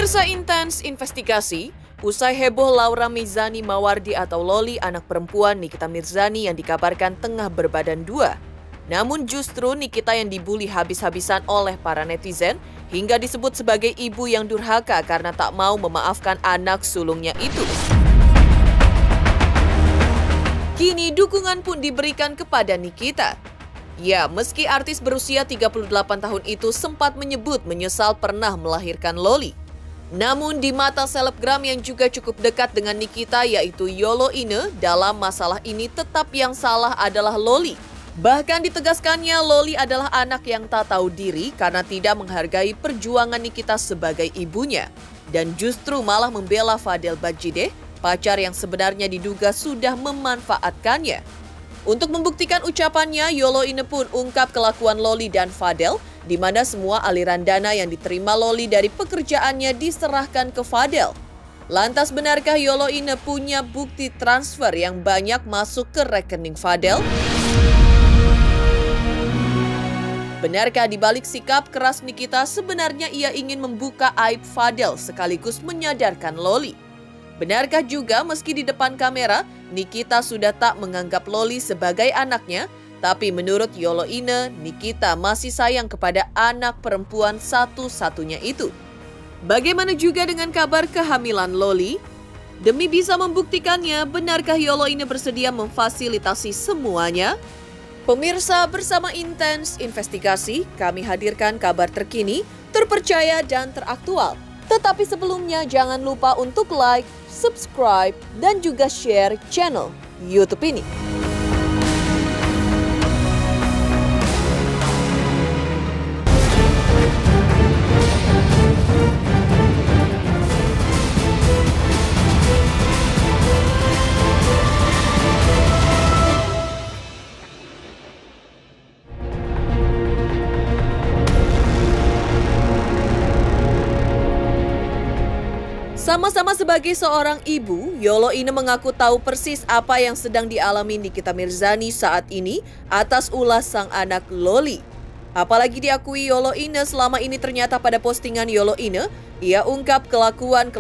Pemirsa Intens Investigasi, usai heboh Laura Mizani Mawardi atau Loli, anak perempuan Nikita Mirzani yang dikabarkan tengah berbadan dua. Namun justru Nikita yang dibully habis-habisan oleh para netizen hingga disebut sebagai ibu yang durhaka karena tak mau memaafkan anak sulungnya itu. Kini dukungan pun diberikan kepada Nikita. Ya, meski artis berusia 38 tahun itu sempat menyebut menyesal pernah melahirkan Loli. Namun di mata selebgram yang juga cukup dekat dengan Nikita yaitu Yolo Ine, dalam masalah ini tetap yang salah adalah Loli. Bahkan ditegaskannya Loli adalah anak yang tak tahu diri karena tidak menghargai perjuangan Nikita sebagai ibunya. Dan justru malah membela Fadel Bajideh, pacar yang sebenarnya diduga sudah memanfaatkannya. Untuk membuktikan ucapannya, Yolo Ine pun ungkap kelakuan Loli dan Fadel, di mana semua aliran dana yang diterima Loli dari pekerjaannya diserahkan ke Fadel. Lantas benarkah Yolo Ine punya bukti transfer yang banyak masuk ke rekening Fadel? Benarkah di balik sikap keras Nikita sebenarnya ia ingin membuka aib Fadel sekaligus menyadarkan Loli? Benarkah juga meski di depan kamera, Nikita sudah tak menganggap Loli sebagai anaknya, tapi menurut Yolo Ine, Nikita masih sayang kepada anak perempuan satu-satunya itu. Bagaimana juga dengan kabar kehamilan Loli? Demi bisa membuktikannya, benarkah Yolo Ine bersedia memfasilitasi semuanya? Pemirsa, bersama Intens Investigasi, kami hadirkan kabar terkini, terpercaya dan teraktual. Tetapi sebelumnya jangan lupa untuk like, subscribe, dan juga share channel YouTube ini. Sama-sama sebagai seorang ibu, Yolo Ine mengaku tahu persis apa yang sedang dialami Nikita Mirzani saat ini atas ulah sang anak Loli. Apalagi diakui Yolo Ine selama ini ternyata pada postingan Yolo Ine, ia ungkap kelakuan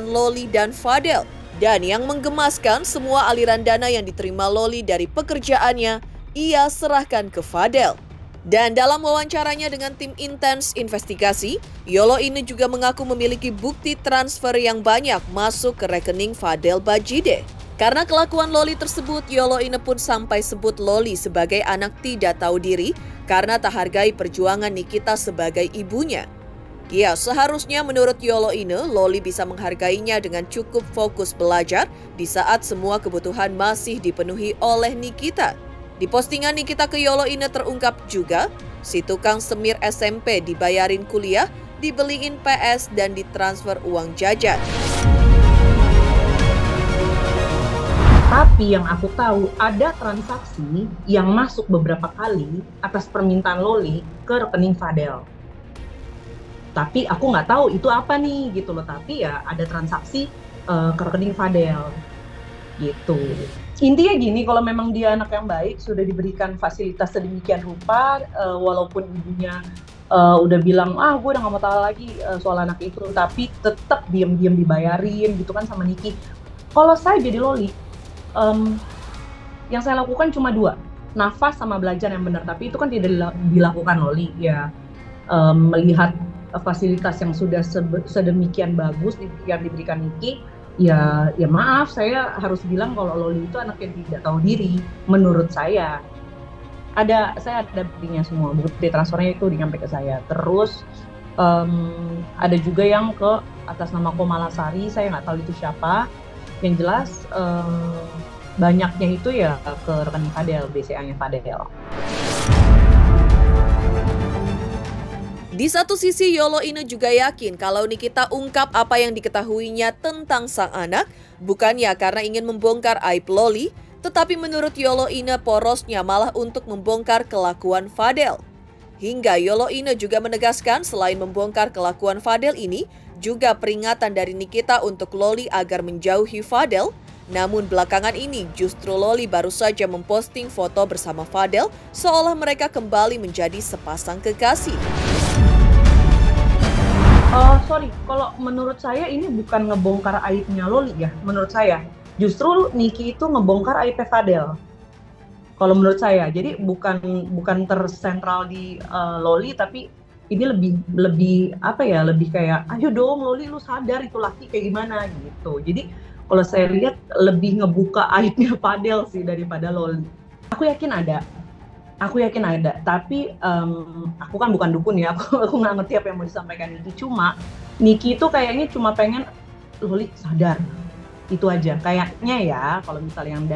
Loli dan Fadel. Dan yang menggemaskan, semua aliran dana yang diterima Loli dari pekerjaannya, ia serahkan ke Fadel. Dan dalam wawancaranya dengan tim Intens Investigasi, Yolo Ine juga mengaku memiliki bukti transfer yang banyak masuk ke rekening Fadel Bajideh. Karena kelakuan Loli tersebut, Yolo Ine pun sampai sebut Loli sebagai anak tidak tahu diri karena tak hargai perjuangan Nikita sebagai ibunya. Ya, seharusnya menurut Yolo Ine, Loli bisa menghargainya dengan cukup fokus belajar di saat semua kebutuhan masih dipenuhi oleh Nikita. Di postingan Nikita ke Yolo Ine terungkap juga, si tukang semir SMP dibayarin kuliah, dibeliin PS, dan ditransfer uang jajan. Tapi yang aku tahu ada transaksi yang masuk beberapa kali atas permintaan Loli ke rekening Fadel. Tapi aku nggak tahu itu apa nih gitu loh. Tapi ya ada transaksi ke rekening Fadel gitu. Intinya gini, kalau memang dia anak yang baik, sudah diberikan fasilitas sedemikian rupa, walaupun ibunya udah bilang, gue udah gak mau tahu lagi soal anak itu, tapi tetap diam-diam dibayarin gitu kan sama Niki. Kalau saya jadi Loli, yang saya lakukan cuma dua, nafas sama belajar yang benar, tapi itu kan tidak dilakukan Loli, ya melihat fasilitas yang sudah sedemikian bagus yang diberikan Niki. Ya maaf, saya harus bilang kalau Loli itu anak yang tidak tahu diri, menurut saya. Saya ada buktinya semua, bukti transfernya itu dinyampe ke saya. Terus ada juga yang ke atas nama Komalasari, saya nggak tahu itu siapa. Yang jelas banyaknya itu ya ke rekening Fadel, BCA-nya Fadel. Di satu sisi, Yolo Ine juga yakin kalau Nikita ungkap apa yang diketahuinya tentang sang anak, bukannya karena ingin membongkar aib Loli, tetapi menurut Yolo Ine porosnya malah untuk membongkar kelakuan Fadel. Hingga Yolo Ine juga menegaskan selain membongkar kelakuan Fadel ini, juga peringatan dari Nikita untuk Loli agar menjauhi Fadel. Namun belakangan ini justru Loli baru saja memposting foto bersama Fadel seolah mereka kembali menjadi sepasang kekasih. Sorry, kalau menurut saya ini bukan ngebongkar aibnya Loli ya, menurut saya. Justru Niki itu ngebongkar aibnya Fadel. Kalau menurut saya, jadi bukan tersentral di Loli, tapi ini lebih apa ya, lebih kayak, ayo dong Loli, lu sadar itu laki kayak gimana gitu. Jadi kalau saya lihat lebih ngebuka aibnya Fadel sih daripada Loli. Aku yakin ada, tapi aku kan bukan dukun ya, aku nggak ngerti apa yang mau disampaikan Niki. Cuma Niki itu kayaknya cuma pengen Loli sadar, itu aja kayaknya ya. Kalau misalnya yang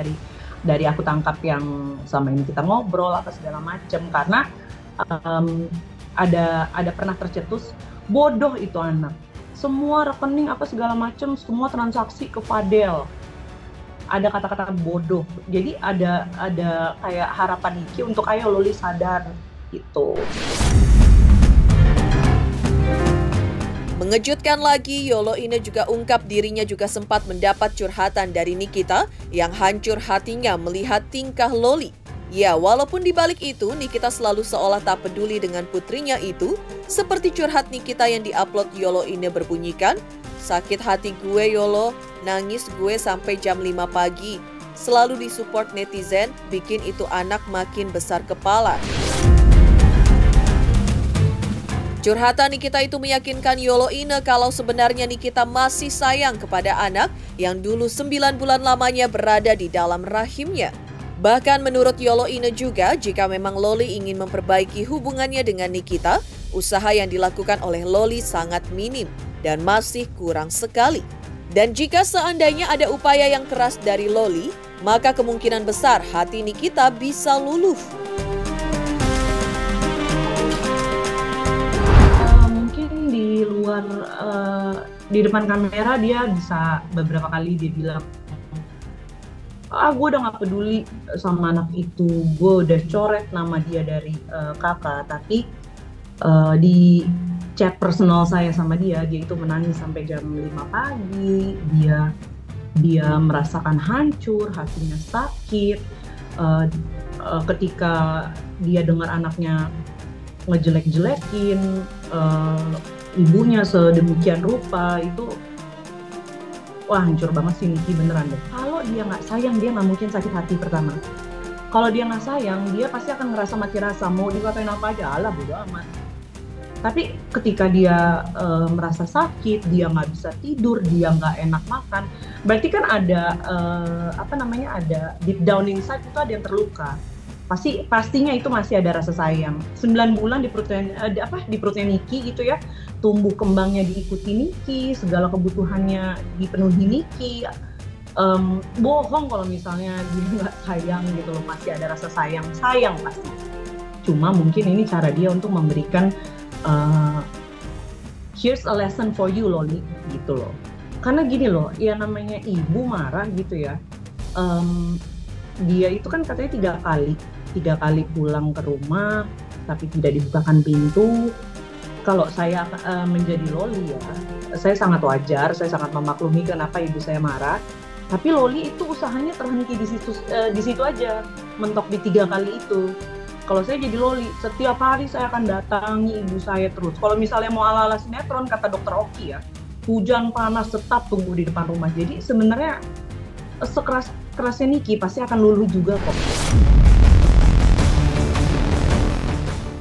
dari aku tangkap yang sama ini kita ngobrol apa segala macem, karena ada pernah tercetus bodoh itu anak, semua rekening apa segala macem, semua transaksi ke Fadel, ada kata-kata bodoh. Jadi ada kayak harapan Niki untuk ayo Loli sadar gitu. Mengejutkan lagi, Yolo Ine juga ungkap dirinya juga sempat mendapat curhatan dari Nikita yang hancur hatinya melihat tingkah Loli. Ya, walaupun dibalik itu, Nikita selalu seolah tak peduli dengan putrinya itu, seperti curhat Nikita yang diupload Yolo Ine berbunyikan, "Sakit hati gue Yolo, nangis gue sampai jam 5 pagi. Selalu disupport netizen, bikin itu anak makin besar kepala." Curhatan Nikita itu meyakinkan Yolo Ine kalau sebenarnya Nikita masih sayang kepada anak yang dulu 9 bulan lamanya berada di dalam rahimnya. Bahkan menurut Yolo Ine juga, jika memang Loli ingin memperbaiki hubungannya dengan Nikita, usaha yang dilakukan oleh Loli sangat minim dan masih kurang sekali. Dan jika seandainya ada upaya yang keras dari Loli, maka kemungkinan besar hati Nikita bisa luluh. Di depan kamera dia bisa beberapa kali dia bilang, gue udah gak peduli sama anak itu, gue udah coret nama dia dari kakak. Tapi di chat personal saya sama dia itu menangis sampai jam 5 pagi. Dia merasakan hancur, hatinya sakit ketika dia dengar anaknya ngejelek-jelekin ibunya sedemikian rupa. Itu wah, hancur banget sih Niki, beneran deh. Kalau dia nggak sayang, dia nggak mungkin sakit hati pertama. Kalau dia nggak sayang, dia pasti akan ngerasa mati rasa, mau dikatain apa aja, alah bodo amat. Tapi ketika dia merasa sakit, dia nggak bisa tidur, dia nggak enak makan, berarti kan ada ada deep down inside itu ada yang terluka. Pastinya itu masih ada rasa sayang. 9 bulan di perutnya Niki gitu ya, tumbuh kembangnya diikuti Niki, segala kebutuhannya dipenuhi Niki. Bohong kalau misalnya dia nggak sayang gitu loh, masih ada rasa sayang pasti. Cuma mungkin ini cara dia untuk memberikan here's a lesson for you Loli gitu loh. Karena gini loh, ya namanya ibu marah gitu ya. Dia itu kan katanya 3 kali pulang ke rumah tapi tidak dibukakan pintu. Kalau saya menjadi Loli ya, saya sangat wajar, saya sangat memaklumi kenapa ibu saya marah. Tapi Loli itu usahanya terhenti di situ aja, mentok di 3 kali itu. Kalau saya jadi Loli, setiap hari saya akan datangi ibu saya terus. Kalau misalnya mau ala-ala sinetron, kata dokter Oki ya, hujan panas tetap tunggu di depan rumah. Jadi sebenarnya sekeras-kerasnya Niki pasti akan luluh juga kok.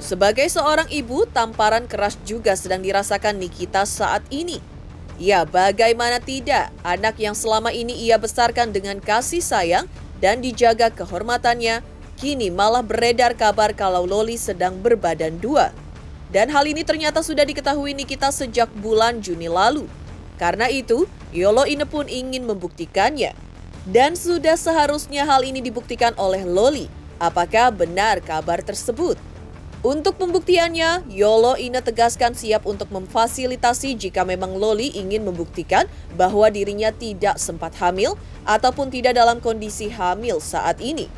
Sebagai seorang ibu, tamparan keras juga sedang dirasakan Nikita saat ini. Ya, bagaimana tidak, anak yang selama ini ia besarkan dengan kasih sayang dan dijaga kehormatannya, kini malah beredar kabar kalau Loli sedang berbadan 2. Dan hal ini ternyata sudah diketahui Nikita sejak bulan Juni lalu. Karena itu, Yolo Ine pun ingin membuktikannya. Dan sudah seharusnya hal ini dibuktikan oleh Loli. Apakah benar kabar tersebut? Untuk pembuktiannya, Yolo Ine tegaskan siap untuk memfasilitasi jika memang Loli ingin membuktikan bahwa dirinya tidak sempat hamil ataupun tidak dalam kondisi hamil saat ini.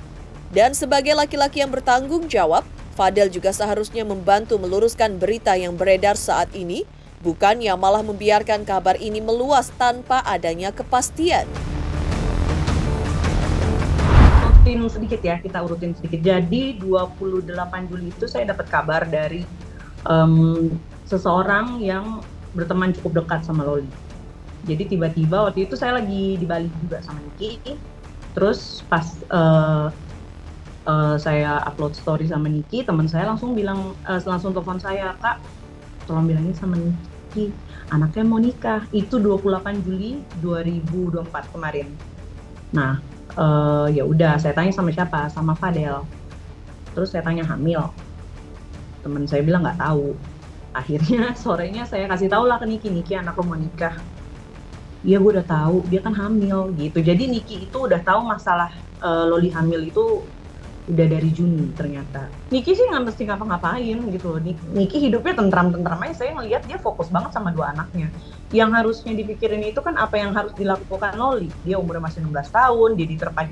Dan sebagai laki-laki yang bertanggung jawab, Fadel juga seharusnya membantu meluruskan berita yang beredar saat ini, bukannya malah membiarkan kabar ini meluas tanpa adanya kepastian. Kita urutin sedikit. Jadi 28 Juli itu saya dapat kabar dari seseorang yang berteman cukup dekat sama Loli. Jadi tiba-tiba waktu itu saya lagi di Bali juga sama Niki. Terus pas saya upload story sama Niki, teman saya langsung telepon saya, "Kak, tolong bilangin sama Niki, anaknya mau nikah." Itu 28 Juli 2024 kemarin. Nah, ya udah, saya tanya sama siapa? Sama Fadel. Terus saya tanya hamil. Temen saya bilang nggak tahu. Akhirnya sorenya saya kasih tahu lah ke Niki, anak lo mau nikah. Iya, gue udah tahu, dia kan hamil gitu. Jadi Niki itu udah tahu masalah Loli hamil itu udah dari Juni ternyata. Niki sih nggak mesti ngapa-ngapain gitu loh. Niki hidupnya tentram-tentram aja. Saya ngelihat dia fokus banget sama 2 anaknya. Yang harusnya dipikirin itu kan apa yang harus dilakukan Loli. Dia umurnya masih 16 tahun, dia diterpa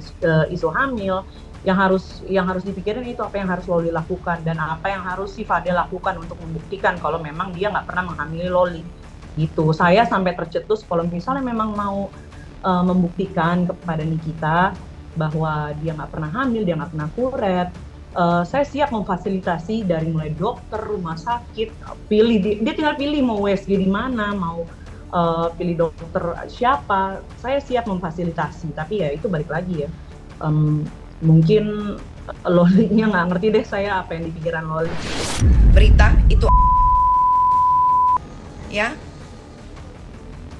isu hamil. Yang harus dipikirin itu apa yang harus Loli lakukan dan apa yang harus si Fadel lakukan untuk membuktikan kalau memang dia nggak pernah menghamili Loli. Gitu. Saya sampai tercetus kalau misalnya memang mau membuktikan kepada Nikita bahwa dia nggak pernah hamil, dia nggak pernah kuret, saya siap memfasilitasi dari mulai dokter, rumah sakit, dia tinggal pilih mau USG di mana, mau pilih dokter siapa, saya siap memfasilitasi. Tapi ya itu balik lagi ya, mungkin Lolinya nggak ngerti deh saya apa yang di pikiran Loli. Berita itu ya,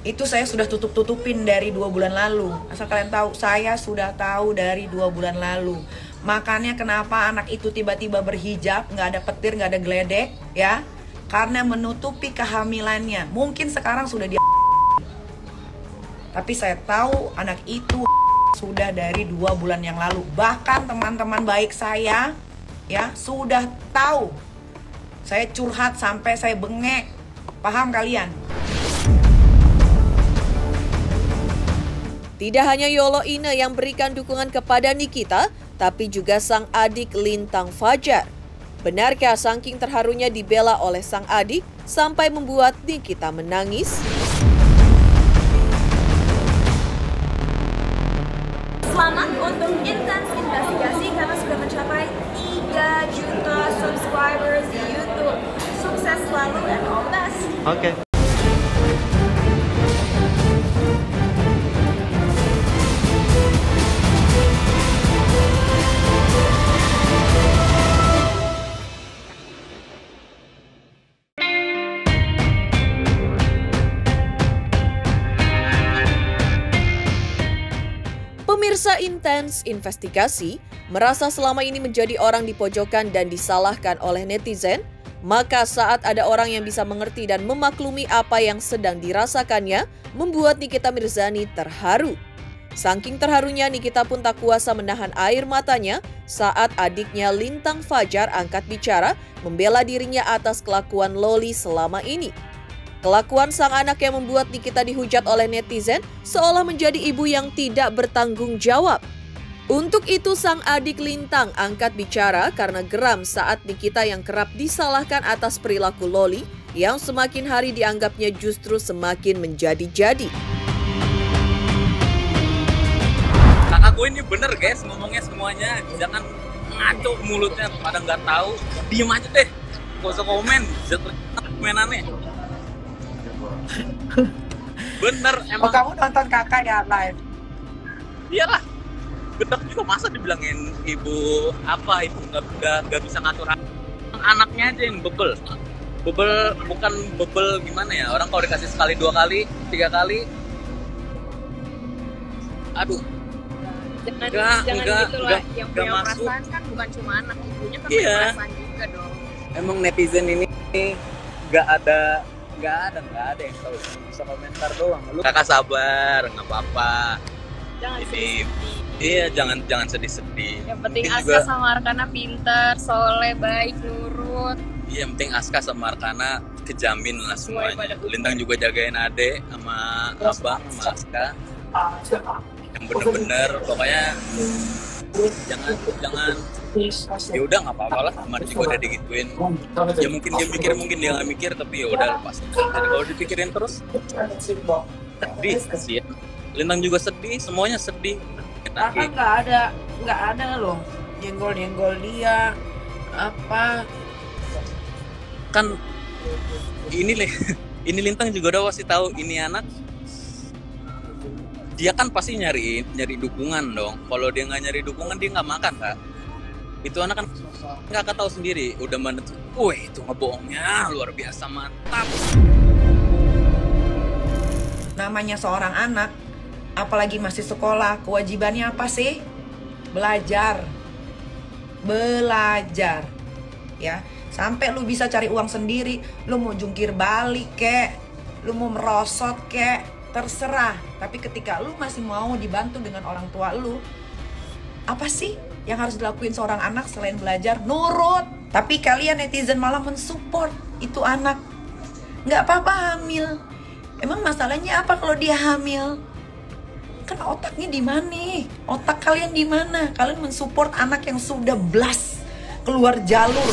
itu saya sudah tutup-tutupin dari 2 bulan lalu. Asal kalian tahu, saya sudah tahu dari 2 bulan lalu. Makanya kenapa anak itu tiba-tiba berhijab, nggak ada petir, nggak ada geledek, ya? Karena menutupi kehamilannya. Mungkin sekarang sudah dia. Tapi saya tahu anak itu sudah dari 2 bulan yang lalu. Bahkan teman-teman baik saya, ya, sudah tahu. Saya curhat sampai saya bengek. Paham kalian? Tidak hanya Yolo Ine yang berikan dukungan kepada Nikita, tapi juga sang adik Lintang Fajar. Benarkah saking terharunya dibela oleh sang adik sampai membuat Nikita menangis? Selamat untuk Intens Investigasi karena sudah mencapai 3 juta subscribers di YouTube. Sukses selalu and all the best. Oke. Pemirsa Intens Investigasi merasa selama ini menjadi orang di pojokan dan disalahkan oleh netizen, maka saat ada orang yang bisa mengerti dan memaklumi apa yang sedang dirasakannya, membuat Nikita Mirzani terharu. Saking terharunya, Nikita pun tak kuasa menahan air matanya saat adiknya Lintang Fajar angkat bicara membela dirinya atas kelakuan Loli selama ini. Kelakuan sang anak yang membuat Nikita dihujat oleh netizen seolah menjadi ibu yang tidak bertanggung jawab. Untuk itu sang adik Lintang angkat bicara karena geram saat Nikita yang kerap disalahkan atas perilaku Loli yang semakin hari dianggapnya justru semakin menjadi-jadi. Kakak gue ini bener guys ngomongnya semuanya, jangan ngaco mulutnya pada nggak tahu, diem aja deh, gak usah komen, komenannya. Bener emang. Oh, kamu nonton kakak ya live? Iyalah, bener juga masa dibilangin ibu apa, ibu nggak bisa ngatur anaknya aja yang bebel. Bebel bukan bebel gimana ya, orang kalau dikasih sekali, 2 kali, 3 kali, aduh. Jangan gitu lah, yang punya masuk. perasaan kan bukan cuma anak, ibunya kan Iya. punya perasaan juga dong. Emang netizen ini nggak ada yang tahu, bisa komentar doang. Lu kakak sabar, nggak apa-apa. Jangan Ini sedih-sedih. iya, jangan sedih-sedih. Yang penting Mungkin Aska sama Arkana pintar, soleh, baik, nurut. Iya, yang penting Aska sama Arkana kejamin lah Sesuai semuanya. pada hukum. Lintang juga jagain adek sama abang sama Aska. Yang bener-bener pokoknya jangan ya udah nggak apa-apa lah, kemarin juga udah digituin. Ya mungkin dia mikir, mungkin dia nggak mikir, tapi ya udah lepas. Jadi kalau dipikirin terus sedih sih ya. Lintang juga sedih, semuanya sedih. Kakak nggak ada loh nyenggol dia apa. Kan ini Ini Lintang juga udah pasti tahu ini anak, dia kan pasti nyari dukungan dong. Kalau dia nggak nyari dukungan, dia nggak makan, Kak. Itu anak kan nggak tahu sendiri, udah menentu, wih itu ngebohongnya luar biasa mantap. Namanya seorang anak, apalagi masih sekolah, kewajibannya apa sih? Belajar. Belajar. Ya, sampai lu bisa cari uang sendiri, lu mau jungkir balik kek, lu mau merosot kek, terserah. Tapi ketika lu masih mau dibantu dengan orang tua lu, apa sih yang harus dilakuin seorang anak selain belajar? Nurut. Tapi kalian netizen malah mensupport itu anak. Nggak apa-apa hamil. Emang masalahnya apa kalau dia hamil? Kan otaknya di mana? Otak kalian di mana? Kalian mensupport anak yang sudah blas keluar jalur.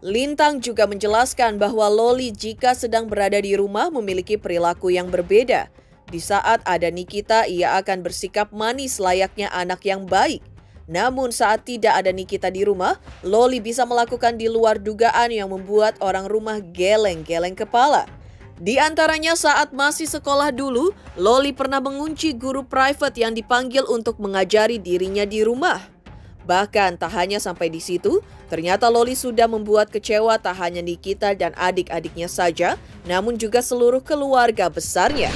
Lintang juga menjelaskan bahwa Loli jika sedang berada di rumah memiliki perilaku yang berbeda. Di saat ada Nikita, ia akan bersikap manis layaknya anak yang baik. Namun saat tidak ada Nikita di rumah, Loli bisa melakukan di luar dugaan yang membuat orang rumah geleng-geleng kepala. Di antaranya saat masih sekolah dulu, Loli pernah mengunci guru private yang dipanggil untuk mengajari dirinya di rumah. Bahkan tak hanya sampai di situ, ternyata Loli sudah membuat kecewa tak hanya Nikita dan adik-adiknya saja, namun juga seluruh keluarga besarnya.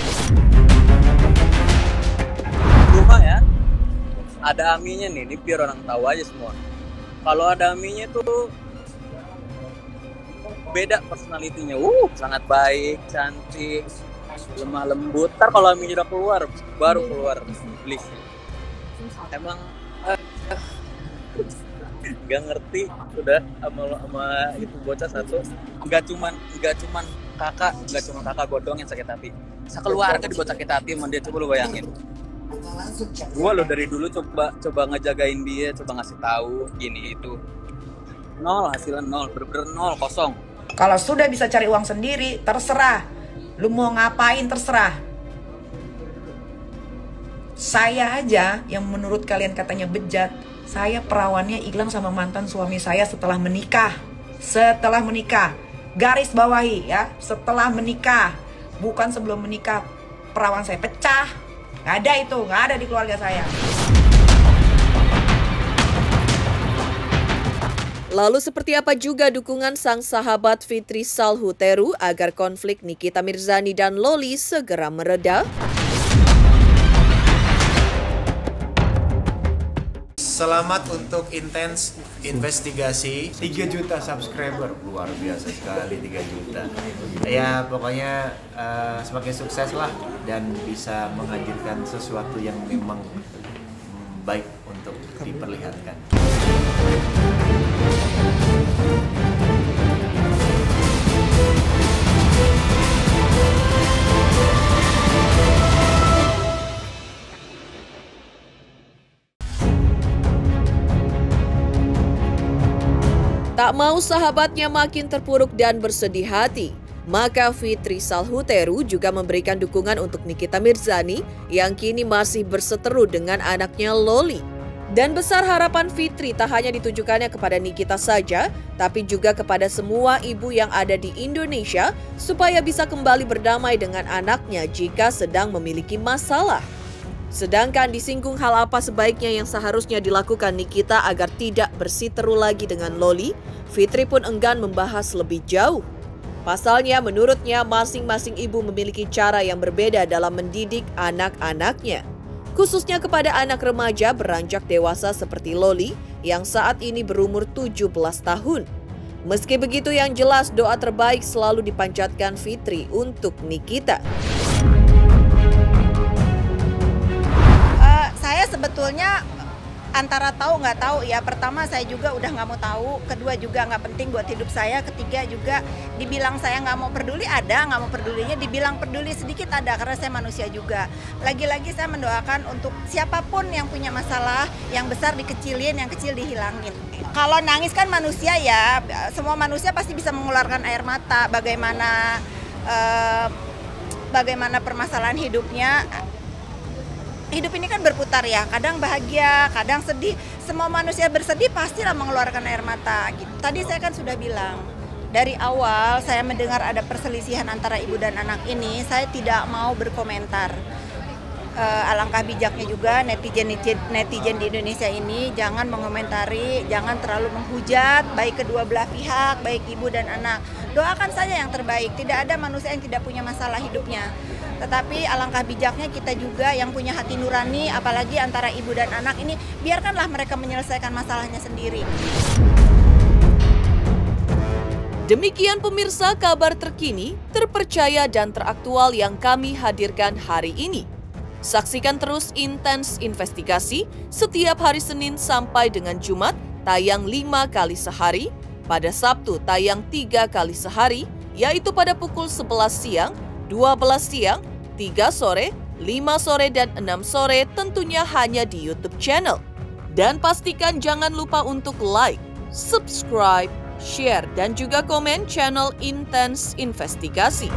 Rumah ya, ada Aminya nih, ini biar orang tahu aja semua. Kalau ada Aminya tuh beda personalitinya, sangat baik, cantik, lemah lembut. Ntar kalau Aminya udah keluar, baru keluar iblis. Emang nggak ngerti sudah sama itu bocah satu. Nggak cuman kakak godong yang sakit hati. Sekeluarga dibuat sakit hati sama dia, coba lu bayangin. Gua lo dari dulu coba ngejagain dia, coba ngasih tahu gini itu. Nol, hasilnya nol, bener-bener nol, kosong. Kalau sudah bisa cari uang sendiri, terserah. Lu mau ngapain terserah. Saya aja yang menurut kalian katanya bejat, saya perawannya hilang sama mantan suami saya setelah menikah. Setelah menikah. Garis bawahi ya, setelah menikah. Bukan sebelum menikah. Perawan saya pecah. Nggak ada itu, nggak ada di keluarga saya. Lalu seperti apa juga dukungan sang sahabat Fitri Salhuteru agar konflik Nikita Mirzani dan Loli segera mereda? Selamat untuk intens investigasi. 3 juta subscriber, luar biasa sekali 3 juta. Ya pokoknya semakin sukses lah dan bisa menghadirkan sesuatu yang memang baik untuk diperlihatkan. Tak mau sahabatnya makin terpuruk dan bersedih hati, maka Fitri Salhuteru juga memberikan dukungan untuk Nikita Mirzani yang kini masih berseteru dengan anaknya Loli. Dan besar harapan Fitri tak hanya ditujukannya kepada Nikita saja, tapi juga kepada semua ibu yang ada di Indonesia supaya bisa kembali berdamai dengan anaknya jika sedang memiliki masalah. Sedangkan disinggung hal apa sebaiknya yang seharusnya dilakukan Nikita agar tidak bersiteru lagi dengan Loli, Fitri pun enggan membahas lebih jauh. Pasalnya menurutnya masing-masing ibu memiliki cara yang berbeda dalam mendidik anak-anaknya. Khususnya kepada anak remaja beranjak dewasa seperti Loli yang saat ini berumur 17 tahun. Meski begitu yang jelas doa terbaik selalu dipanjatkan Fitri untuk Nikita. Saya sebetulnya antara tahu nggak tahu ya. Pertama saya juga udah nggak mau tahu, kedua juga nggak penting buat hidup saya, ketiga juga dibilang saya nggak mau peduli ada, nggak mau pedulinya, dibilang peduli sedikit ada karena saya manusia juga. Lagi-lagi saya mendoakan untuk siapapun yang punya masalah, yang besar dikecilin, yang kecil dihilangin. Kalau nangis kan manusia ya, semua manusia pasti bisa mengeluarkan air mata. Bagaimana permasalahan hidupnya. Hidup ini kan berputar ya, kadang bahagia, kadang sedih. Semua manusia bersedih pastilah mengeluarkan air mata gitu. Tadi saya kan sudah bilang, Dari awal saya mendengar ada perselisihan antara ibu dan anak ini, saya tidak mau berkomentar. Alangkah bijaknya juga netizen di Indonesia ini jangan mengomentari, jangan terlalu menghujat baik kedua belah pihak, baik ibu dan anak. Doakan saja yang terbaik, tidak ada manusia yang tidak punya masalah hidupnya. Tetapi alangkah bijaknya kita juga yang punya hati nurani, apalagi antara ibu dan anak ini, biarkanlah mereka menyelesaikan masalahnya sendiri. Demikian pemirsa kabar terkini, terpercaya dan teraktual yang kami hadirkan hari ini. Saksikan terus Intens Investigasi setiap hari Senin sampai dengan Jumat tayang 5 kali sehari, pada Sabtu tayang 3 kali sehari, yaitu pada pukul 11 siang, 12 siang, 3 sore, 5 sore, dan 6 sore tentunya hanya di YouTube channel. Dan pastikan jangan lupa untuk like, subscribe, share, dan juga komen channel Intens Investigasi.